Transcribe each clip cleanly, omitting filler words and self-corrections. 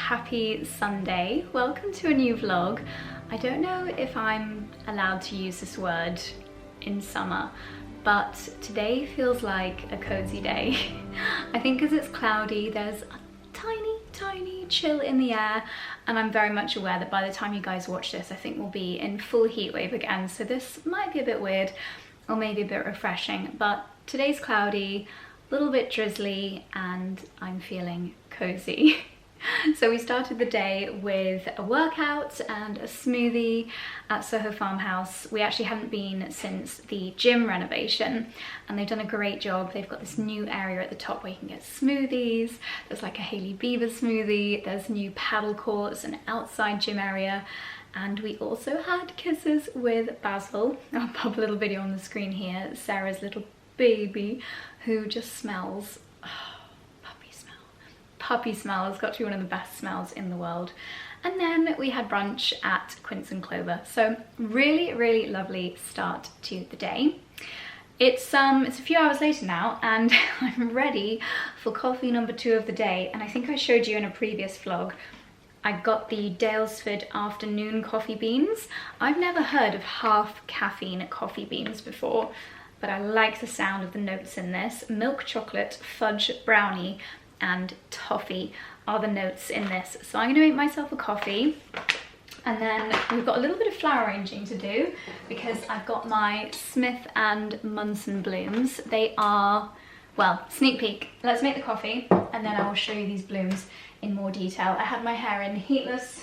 happy Sunday. Welcome to a new vlog. I don't know if I'm allowed to use this word in summer, but today feels like a cozy day. I think because it's cloudy, there's a tiny chill in the air, and I'm very much aware that by the time you guys watch this, I think we'll be in full heat wave again, so this might be a bit weird or maybe a bit refreshing, but today's cloudy, a little bit drizzly, and I'm feeling cozy. So we started the day with a workout and a smoothie at Soho Farmhouse. We actually haven't been since the gym renovation, and they've done a great job. They've got this new area at the top where you can get smoothies. There's like a 𝑭𝒊𝒏𝒅 smoothie, there's new paddle courts, an outside gym area, and we also had kisses with Basil. I'll pop a little video on the screen here. Sarah's little baby who just smells, puppy smell has got to be one of the best smells in the world. And then we had brunch at Quince and Clover. So really lovely start to the day. It's a few hours later now, and I'm ready for coffee number 2 of the day. And I think I showed you in a previous vlog, I got the 𝑭𝒊𝒏𝒅 afternoon coffee beans. I've never heard of half caffeine coffee beans before, but I like the sound of the notes in this. Milk chocolate, fudge brownie, and toffee are the notes in this. So I'm going to make myself a coffee, and then we've got a little bit of flower arranging to do because I've got my Smith & Munson blooms. They are, well, sneak peek. Let's make the coffee and then I will show you these blooms in more detail. I had my hair in heatless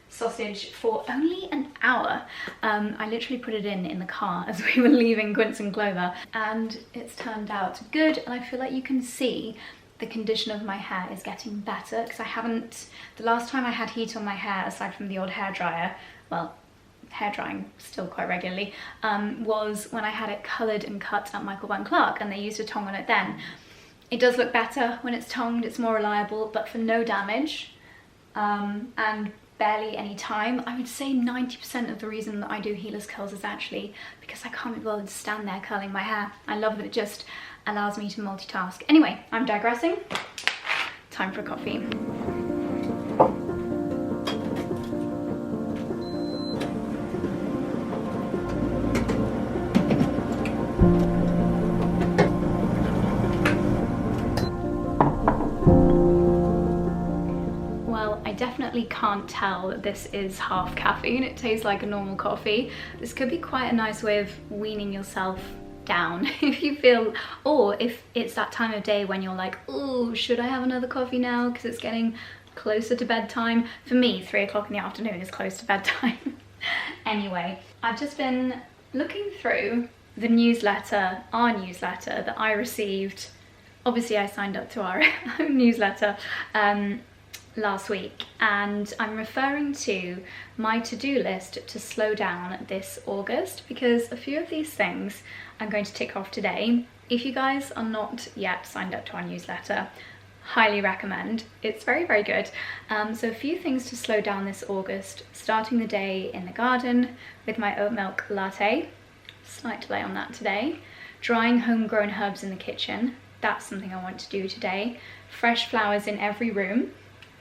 sausage for only an hour. I literally put it in the car as we were leaving Quince and Clover, and it's turned out good, and I feel like you can see the condition of my hair is getting better because I haven't, the last time I had heat on my hair, aside from the odd hairdryer, well, hair drying still quite regularly, was when I had it coloured and cut at Michael Van Clark, and they used a tong on it then. It does look better when it's tonged, it's more reliable, but for no damage and barely any time. I would say 90% of the reason that I do heatless curls is actually because I can't be bothered to stand there curling my hair. I love that it just allows me to multitask. Anyway, I'm digressing. Time for a coffee. Well, I definitely can't tell that this is half caffeine. It tastes like a normal coffee. This could be quite a nice way of weaning yourself down if you feel, or if it's that time of day when you're like, oh, should I have another coffee now because it's getting closer to bedtime. For me, 3 o'clock in the afternoon is close to bedtime. Anyway, I've just been looking through the newsletter, our newsletter that I received. Obviously I signed up to our own newsletter last week, and I'm referring to my to-do list to slow down this August because a few of these things I'm going to tick off today. If you guys are not yet signed up to our newsletter, highly recommend. It's very good. So a few things to slow down this August: starting the day in the garden with my oat milk latte, slight delay on that today, drying homegrown herbs in the kitchen, that's something I want to do today, fresh flowers in every room,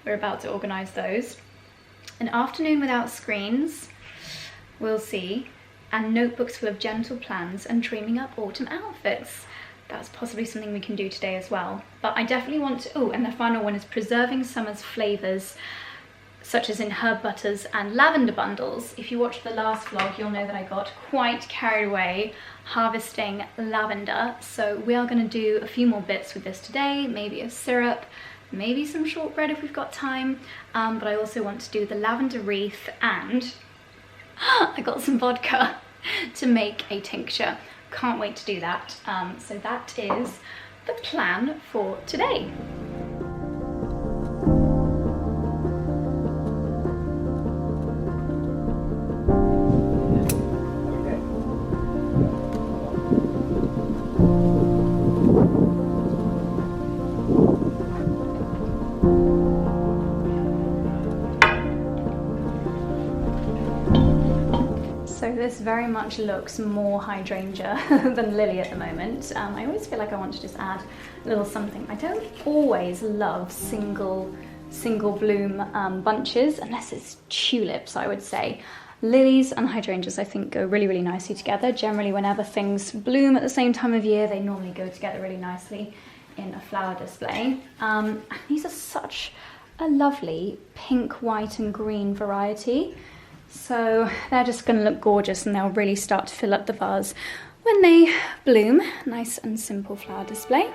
we're about to organise those, an afternoon without screens, we'll see, and notebooks full of gentle plans and dreaming up autumn outfits. That's possibly something we can do today as well. But I definitely want to, oh, and the final one is preserving summer's flavours, such as in herb butters and lavender bundles. If you watched the last vlog, you'll know that I got quite carried away harvesting lavender. So we are going to do a few more bits with this today, maybe a syrup, maybe some shortbread if we've got time, but I also want to do the lavender wreath, and I got some vodka to make a tincture. Can't wait to do that. So that is the plan for today. So this very much looks more hydrangea than lily at the moment. I always feel like I want to just add a little something. I don't always love single single bloom bunches, unless it's tulips, I would say. Lilies and hydrangeas, I think, go really, really nicely together. Generally, whenever things bloom at the same time of year, they normally go together really nicely in a flower display. And these are such a lovely pink, white and green variety. So they're just going to look gorgeous, and they'll really start to fill up the vase when they bloom. Nice and simple flower display.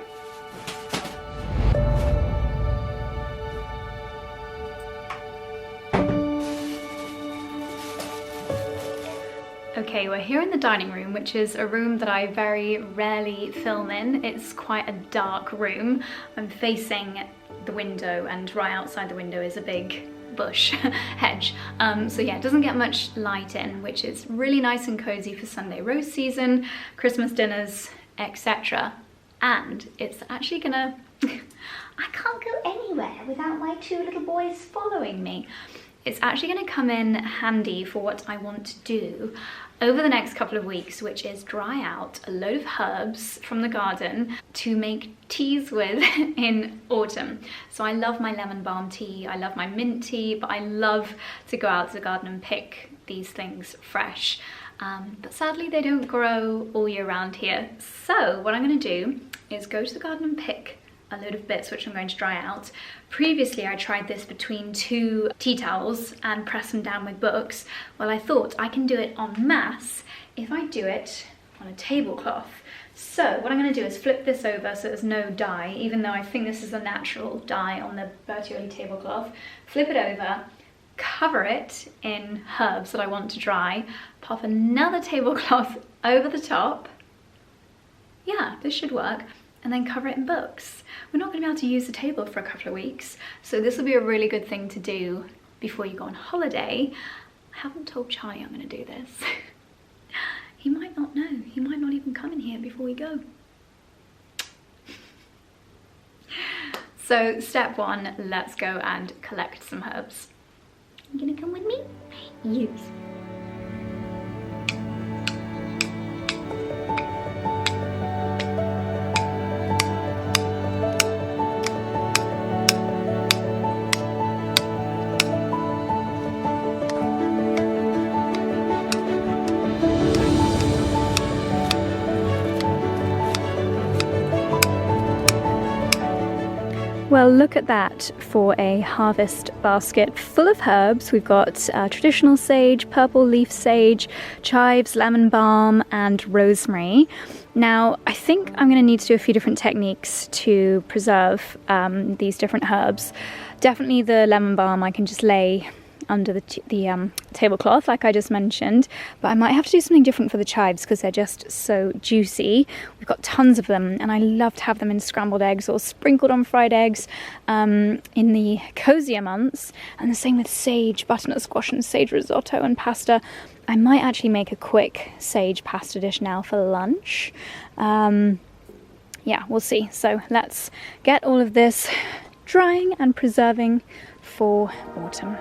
Okay, we're here in the dining room, which is a room that I very rarely film in. It's quite a dark room. I'm facing the window, and right outside the window is a big bush hedge. So yeah, it doesn't get much light in, which is really nice and cozy for Sunday roast season, Christmas dinners, etc. And it's actually gonna... I can't go anywhere without my two little boys following me. It's actually going to come in handy for what I want to do over the next couple of weeks, which is dry out a load of herbs from the garden to make teas with in autumn. So I love my lemon balm tea, I love my mint tea, but I love to go out to the garden and pick these things fresh. But sadly they don't grow all year round here. So what I'm going to do is go to the garden and pick a load of bits which I'm going to dry out. Previously I tried this between two tea towels and press them down with books. Well, I thought I can do it en masse if I do it on a tablecloth. So what I'm going to do is flip this over so there's no dye, even though I think this is a natural dye on the 𝑭𝒊𝒏𝒅 tablecloth. Flip it over, cover it in herbs that I want to dry, pop another tablecloth over the top. Yeah, this should work. And then cover it in books. We're not going to be able to use the table for a couple of weeks, so this will be a really good thing to do before you go on holiday. I haven't told Charlie I'm going to do this. He might not know. He might not even come in here before we go. So step one, let's go and collect some herbs. You gonna come with me? Yes. Well, look at that for a harvest basket full of herbs. We've got traditional sage, purple leaf sage, chives, lemon balm, and rosemary. Now, I think I'm going to need to do a few different techniques to preserve these different herbs. Definitely the lemon balm I can just lay under the tablecloth like I just mentioned, but I might have to do something different for the chives because they're just so juicy. We've got tons of them and I love to have them in scrambled eggs or sprinkled on fried eggs in the cozier months. And the same with sage, butternut squash and sage risotto and pasta. I might actually make a quick sage pasta dish now for lunch. Yeah, we'll see. So let's get all of this drying and preserving for autumn.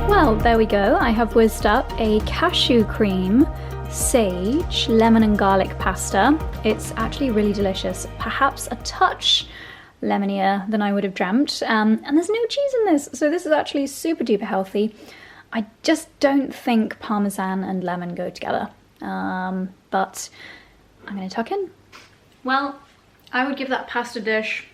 Well, there we go. I have whizzed up a cashew cream, sage, lemon and garlic pasta. It's actually really delicious, perhaps a touch lemonier than I would have dreamt. And there's no cheese in this, so this is actually super duper healthy. I just don't think parmesan and lemon go together, but I'm gonna tuck in. Well, I would give that pasta dish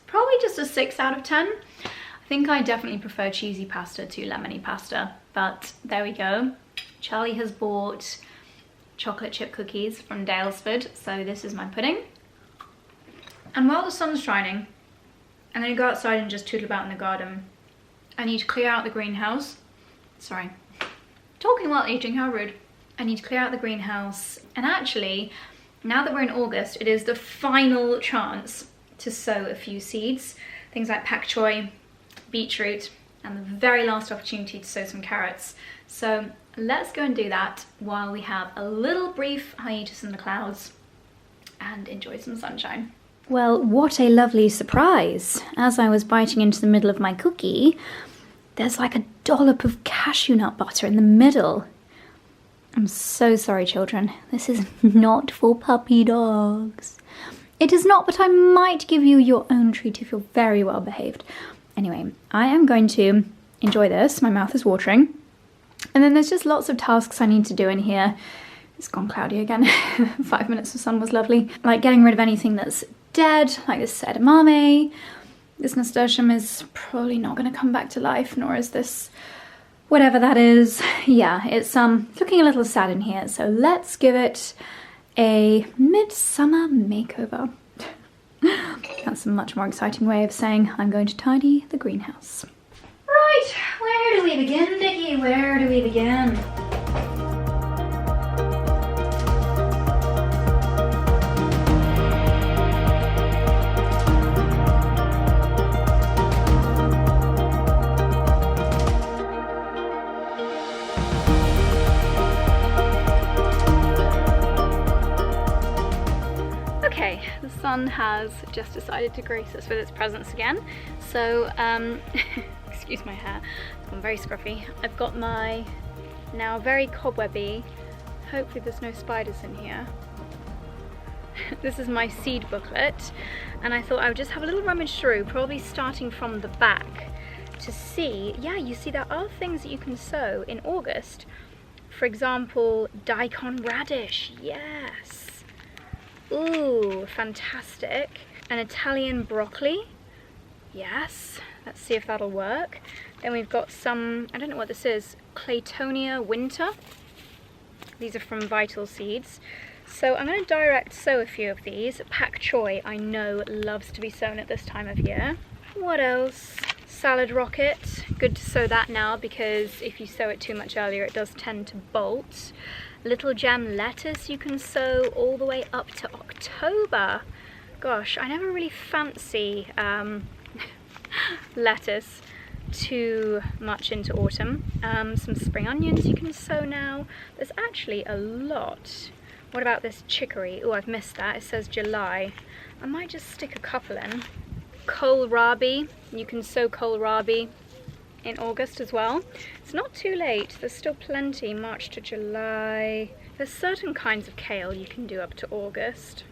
probably just a 6 out of 10. I think I definitely prefer cheesy pasta to lemony pasta, but there we go. Charlie has bought chocolate chip cookies from 𝑑𝒉𝒂𝒕, so this is my pudding. And while the sun's shining, I'm going to go outside and just tootle about in the garden. I need to clear out the greenhouse. Sorry, talking while eating, how rude. I need to clear out the greenhouse, and actually, now that we're in August, it is the final chance to sow a few seeds. Things like pak choy, beetroot, and the very last opportunity to sow some carrots. So let's go and do that while we have a little brief hiatus in the clouds and enjoy some sunshine. Well, what a lovely surprise. As I was biting into the middle of my cookie, there's like a dollop of cashew nut butter in the middle. I'm so sorry, children. This is not for puppy dogs. It is not, but I might give you your own treat if you're very well behaved. Anyway, I am going to enjoy this. My mouth is watering. And then there's just lots of tasks I need to do in here. It's gone cloudy again. 5 minutes of sun was lovely. Like getting rid of anything that's dead, like this 𝑭𝒂𝒕𝒊𝒐𝒏. This nasturtium is probably not going to come back to life, nor is this whatever that is. Yeah, it's looking a little sad in here, so let's give it a midsummer makeover. That's a much more exciting way of saying I'm going to tidy the greenhouse. Right, where do we begin, Dickie? Where do we begin? Okay, the sun has just decided to grace us with its presence again. So, excuse my hair, it's gone very scruffy. I've got my now very cobwebby, hopefully there's no spiders in here. This is my seed booklet, and I thought I would just have a little rummage through, probably starting from the back, to see, yeah, you see there are things that you can sow in August. For example, daikon radish, yes. Ooh, fantastic. An Italian broccoli, yes. Let's see if that'll work. Then we've got some, I don't know what this is, Claytonia winter. These are from Vital Seeds. So I'm going to direct sow a few of these. Pak choy, I know, loves to be sown at this time of year. What else? Salad rocket. Good to sow that now, because if you sow it too much earlier, it does tend to bolt. Little gem lettuce you can sow all the way up to October. Gosh, I never really fancy lettuce too much into autumn. Some spring onions you can sow now. There's actually a lot. What about this chicory? Oh, I've missed that. It says July. I might just stick a couple in. Kohlrabi. You can sow kohlrabi in August as well. It's not too late. There's still plenty. March to July. There's certain kinds of kale you can do up to August.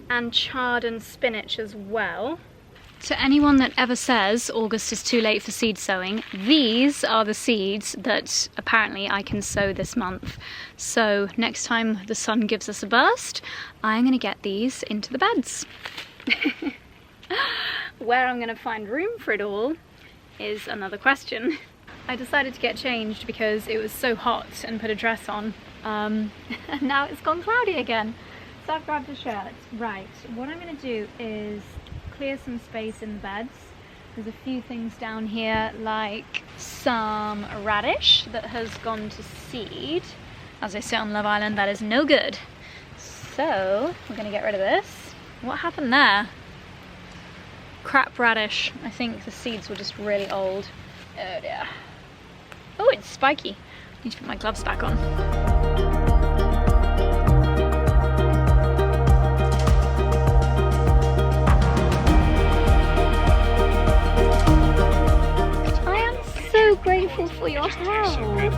And chard and spinach as well. To anyone that ever says August is too late for seed sowing, these are the seeds that apparently I can sow this month. So next time the sun gives us a burst, I'm going to get these into the beds. Where I'm going to find room for it all is another question. I decided to get changed because it was so hot and put a dress on. And now it's gone cloudy again. So I've grabbed a shirt. Right, what I'm going to do is clear some space in the beds. There's a few things down here, like some radish that has gone to seed. As I say on Love Island, that is no good. So we're going to get rid of this. What happened there? Crap radish. I think the seeds were just really old. Oh dear. Oh, it's spiky. I need to put my gloves back on. So grateful for your help.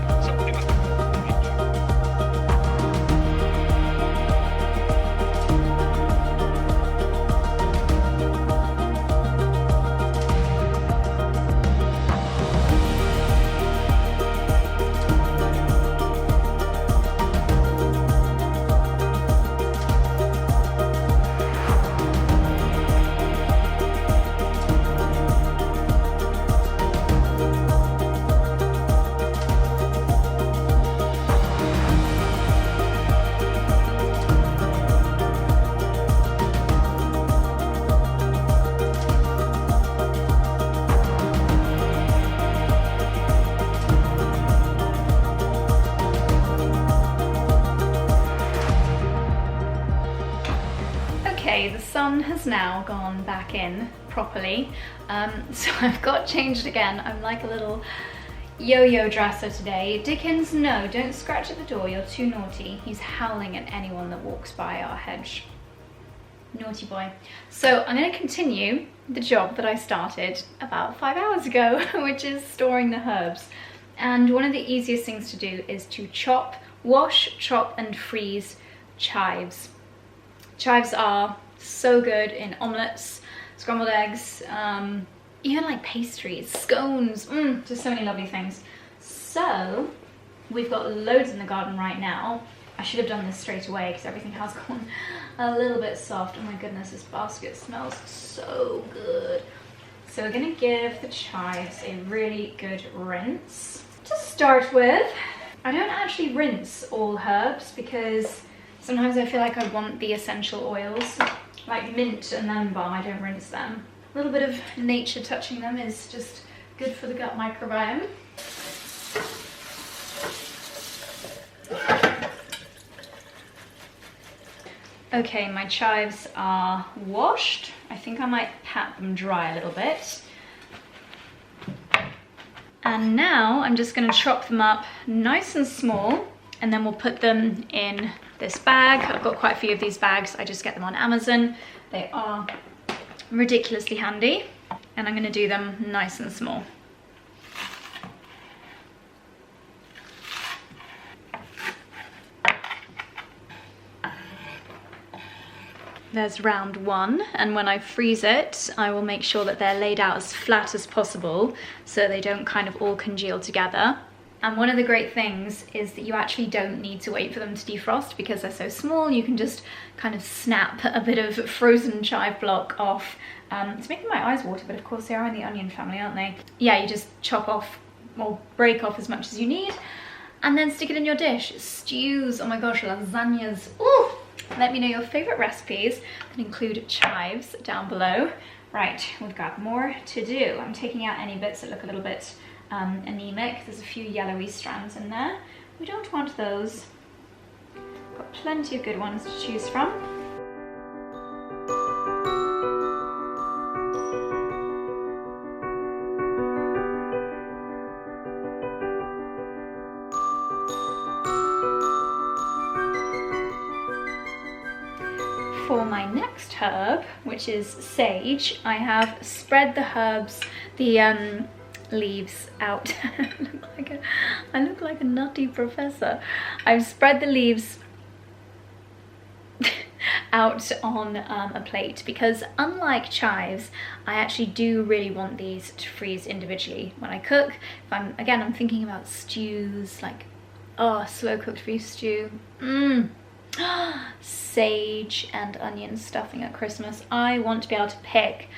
Okay, the sun has now gone back in properly, so I've got changed again. I'm like a little yo-yo dresser today. Dickens, no, don't scratch at the door, you're too naughty. He's howling at anyone that walks by our hedge. Naughty boy. So I'm going to continue the job that I started about 5 hours ago, which is storing the herbs. And one of the easiest things to do is to wash, chop and freeze chives. Chives are so good in omelettes, scrambled eggs, even like pastries, scones, just so many lovely things. So we've got loads in the garden right now. I should have done this straight away because everything has gone a little bit soft. Oh my goodness, this basket smells so good. So we're gonna give the chives a really good rinse. To start with, I don't actually rinse all herbs because sometimes I feel like I want the essential oils, like mint and lemon balm. I don't rinse them. A little bit of nature touching them is just good for the gut microbiome. Okay, my chives are washed. I think I might pat them dry a little bit. And now I'm just going to chop them up nice and small, and then we'll put them in this bag. I've got quite a few of these bags. I just get them on Amazon. They are ridiculously handy, and I'm going to do them nice and small. There's round one, and when I freeze it, I will make sure that they're laid out as flat as possible so they don't kind of all congeal together. And one of the great things is that you actually don't need to wait for them to defrost because they're so small. You can just kind of snap a bit of frozen chive block off. It's making my eyes water, but of course they are in the onion family, aren't they? Yeah, you just chop off or break off as much as you need and then stick it in your dish. Stews, oh my gosh, lasagnas. Ooh! Let me know your favorite recipes that include chives down below. Right, we've got more to do. I'm taking out any bits that look a little bit anemic. There's a few yellowy strands in there. We don't want those. Got plenty of good ones to choose from. For my next herb, which is sage, I have spread the herbs, the leaves out. I look like a nutty professor. I've spread the leaves out on a plate because unlike chives, I actually do really want these to freeze individually when I cook. If I'm thinking about stews, like, oh, slow cooked beef stew. Sage and onion stuffing at Christmas. I want to be able to pick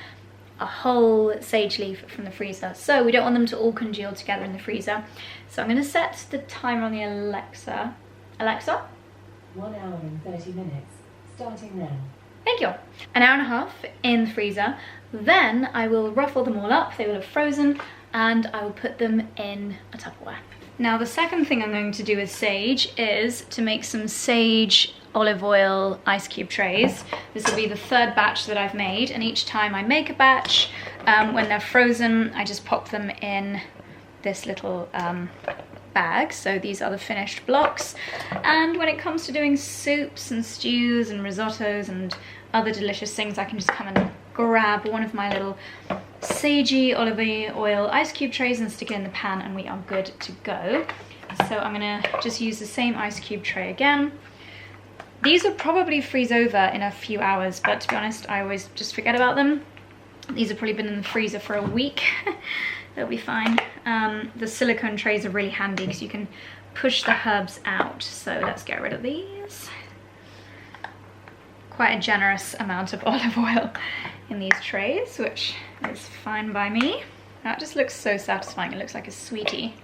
a whole sage leaf from the freezer. So we don't want them to all congeal together in the freezer. So I'm going to set the timer on the Alexa. Alexa? 1 hour and 30 minutes. Starting now. Thank you. An hour and a half in the freezer. Then I will ruffle them all up. They will have frozen and I will put them in a Tupperware. Now the second thing I'm going to do with sage is to make some sage olive oil ice cube trays. This will be the third batch that I've made, and each time I make a batch, when they're frozen, I just pop them in this little bag. So these are the finished blocks, and when it comes to doing soups and stews and risottos and other delicious things, I can just come and grab one of my little sagey olive oil ice cube trays and stick it in the pan, and we are good to go. So I'm gonna just use the same ice cube tray again. These will probably freeze over in a few hours, but to be honest, I always just forget about them. These have probably been in the freezer for a week. They'll be fine. The silicone trays are really handy because you can push the herbs out. So let's get rid of these. Quite a generous amount of olive oil in these trays, which is fine by me. That just looks so satisfying. It looks like a sweetie.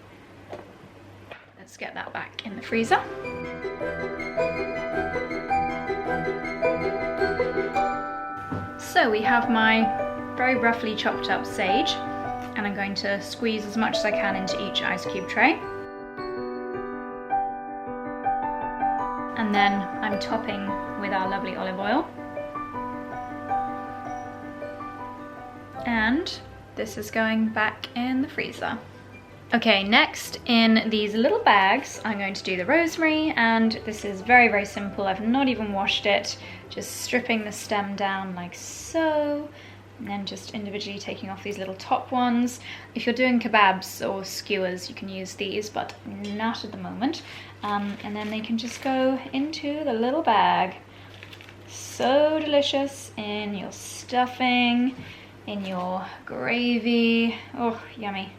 Let's get that back in the freezer. So we have my very roughly chopped up sage, and I'm going to squeeze as much as I can into each ice cube tray. And then I'm topping with our lovely olive oil. And this is going back in the freezer. Okay, next in these little bags, I'm going to do the rosemary, and this is very, very simple. I've not even washed it, just stripping the stem down like so, and then just individually taking off these little top ones. If you're doing kebabs or skewers, you can use these, but not at the moment. And then they can just go into the little bag. So delicious in your stuffing, in your gravy. Oh, yummy.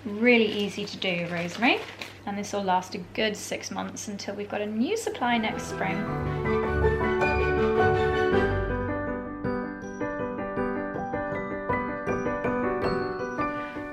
Really easy to do, rosemary, and this will last a good 6 months until we've got a new supply next spring.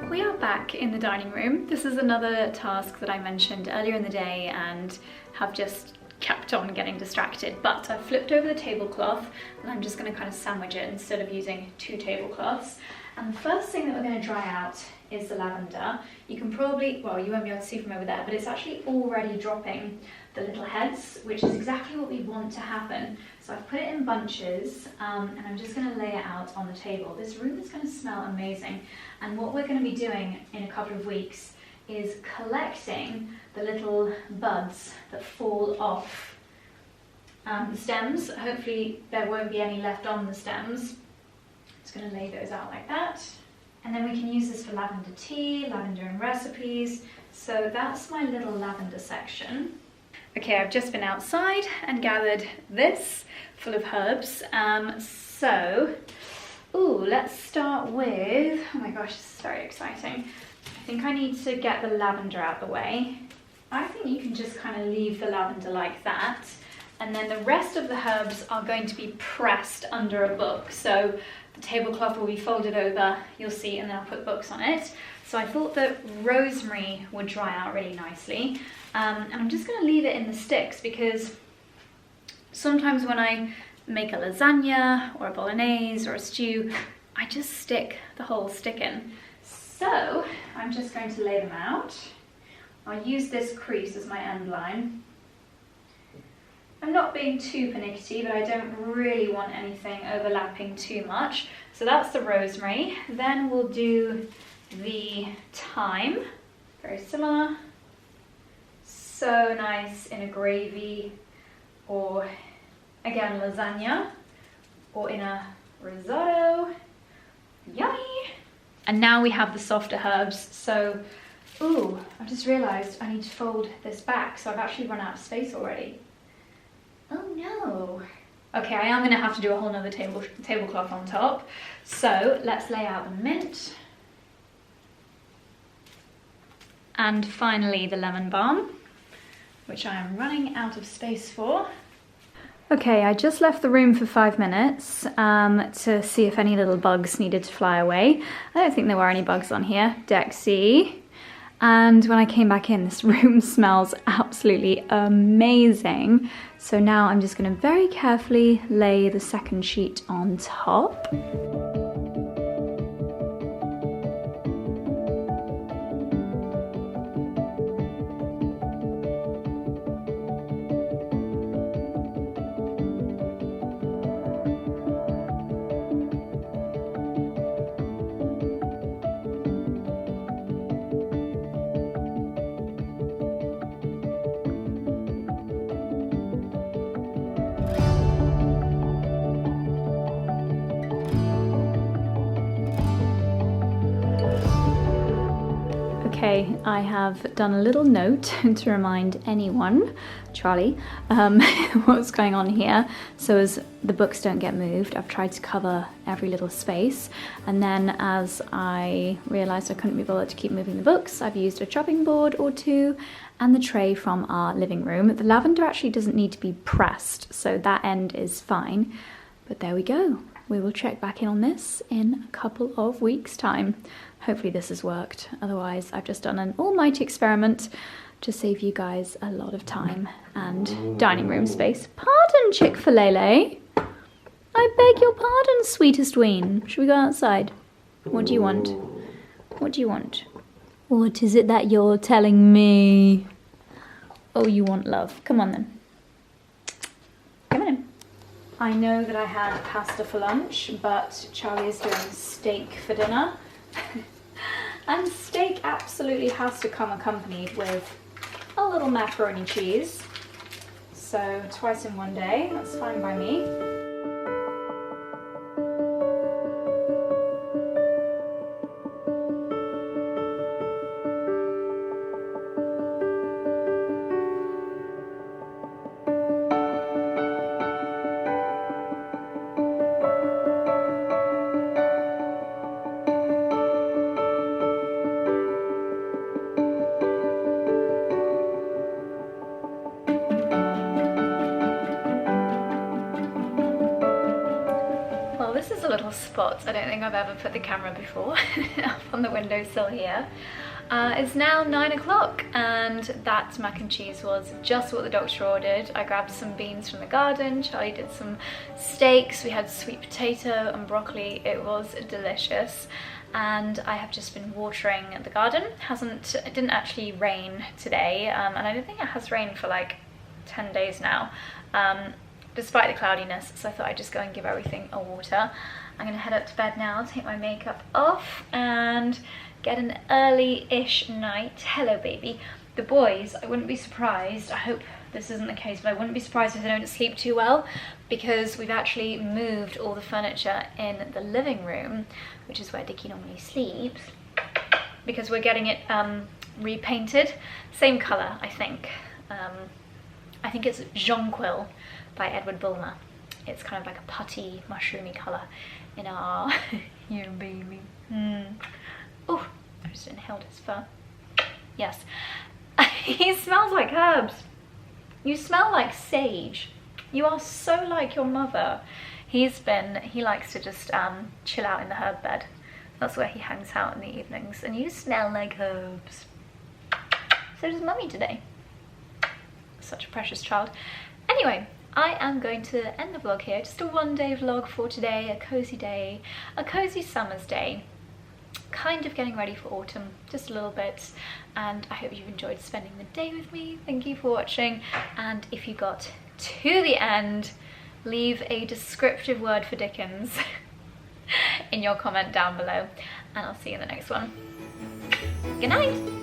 We are back in the dining room. This is another task that I mentioned earlier in the day and have just kept on getting distracted, but I flipped over the tablecloth and I'm just going to kind of sandwich it instead of using 2 tablecloths. And the first thing that we're going to dry out is the lavender. You can probably, well, you won't be able to see from over there, but it's actually already dropping the little heads, which is exactly what we want to happen. So I've put it in bunches, and I'm just going to lay it out on the table. This room is going to smell amazing, and what we're going to be doing in a couple of weeks is collecting the little buds that fall off the stems. Hopefully there won't be any left on the stems. Just going to lay those out like that. And then we can use this for lavender tea, lavender in recipes. So that's my little lavender section. Okay, I've just been outside and gathered this full of herbs. Let's start with, oh my gosh, this is very exciting. I think I need to get the lavender out the way. I think you can just kind of leave the lavender like that. And then the rest of the herbs are going to be pressed under a book. So the tablecloth will be folded over, you'll see, and then I'll put books on it. So I thought that rosemary would dry out really nicely. And I'm just going to leave it in the sticks because sometimes when I make a lasagna or a bolognese or a stew, I just stick the whole stick in. So I'm just going to lay them out. I'll use this crease as my end line. I'm not being too pernickety, but I don't really want anything overlapping too much. So that's the rosemary. Then we'll do the thyme. Very similar. So nice in a gravy, or again lasagna, or in a risotto. Yummy! And now we have the softer herbs. So, ooh, I've just realised I need to fold this back, so I've actually run out of space already. Oh no. Okay, I am going to have to do a whole nother tablecloth on top. So let's lay out the mint. And finally the lemon balm, which I am running out of space for. Okay, I just left the room for 5 minutes to see if any little bugs needed to fly away. I don't think there were any bugs on here. 𝑑𝒐𝑠𝑦. And when I came back in, this room smells absolutely amazing. So now I'm just going to very carefully lay the second sheet on top. Okay, I have done a little note to remind anyone, Charlie, what's going on here. So as the books don't get moved, I've tried to cover every little space. And then as I realised I couldn't be bothered to keep moving the books, I've used a chopping board or two and the tray from our living room. The lavender actually doesn't need to be pressed, so that end is fine. But there we go. We will check back in on this in a couple of weeks' time. Hopefully this has worked. Otherwise, I've just done an almighty experiment to save you guys a lot of time and dining room space. Pardon, Chick-fil-A. I beg your pardon, sweetest ween. Should we go outside? What do you want? What do you want? What is it that you're telling me? Oh, you want love. Come on then. Come on in. I know that I had pasta for lunch, but Charlie is doing steak for dinner. And steak absolutely has to come accompanied with a little macaroni cheese. So twice in one day, that's fine by me. This is a little spot. I don't think I've ever put the camera before up on the windowsill here. It's now 9 o'clock and that mac and cheese was just what the doctor ordered. I grabbed some beans from the garden, Charlie did some steaks, we had sweet potato and broccoli. It was delicious. And I have just been watering the garden. It didn't actually rain today, and I don't think it has rained for like 10 days now. Despite the cloudiness, so I thought I'd just go and give everything a water. I'm gonna head up to bed now, take my makeup off and get an early-ish night. Hello baby. The boys, I wouldn't be surprised, I hope this isn't the case, but I wouldn't be surprised if they don't sleep too well, because we've actually moved all the furniture in the living room, which is where Dickie normally sleeps, because we're getting it repainted. Same colour, I think. I think it's Jonquil by 𝑭𝒂𝒕. It's kind of like a putty, mushroomy colour in our... Yeah, baby. Oh, I just inhaled his fur. Yes. He smells like herbs. You smell like sage. You are so like your mother. He likes to just chill out in the herb bed. That's where he hangs out in the evenings. And you smell like herbs. So does Mummy today. Such a precious child. Anyway, I am going to end the vlog here. Just a one-day vlog for today, a cozy day, a cozy summer's day. Kind of getting ready for autumn, just a little bit. And I hope you've enjoyed spending the day with me. Thank you for watching. And if you got to the end, leave a descriptive word for Dickens in your comment down below. And I'll see you in the next one. Good night.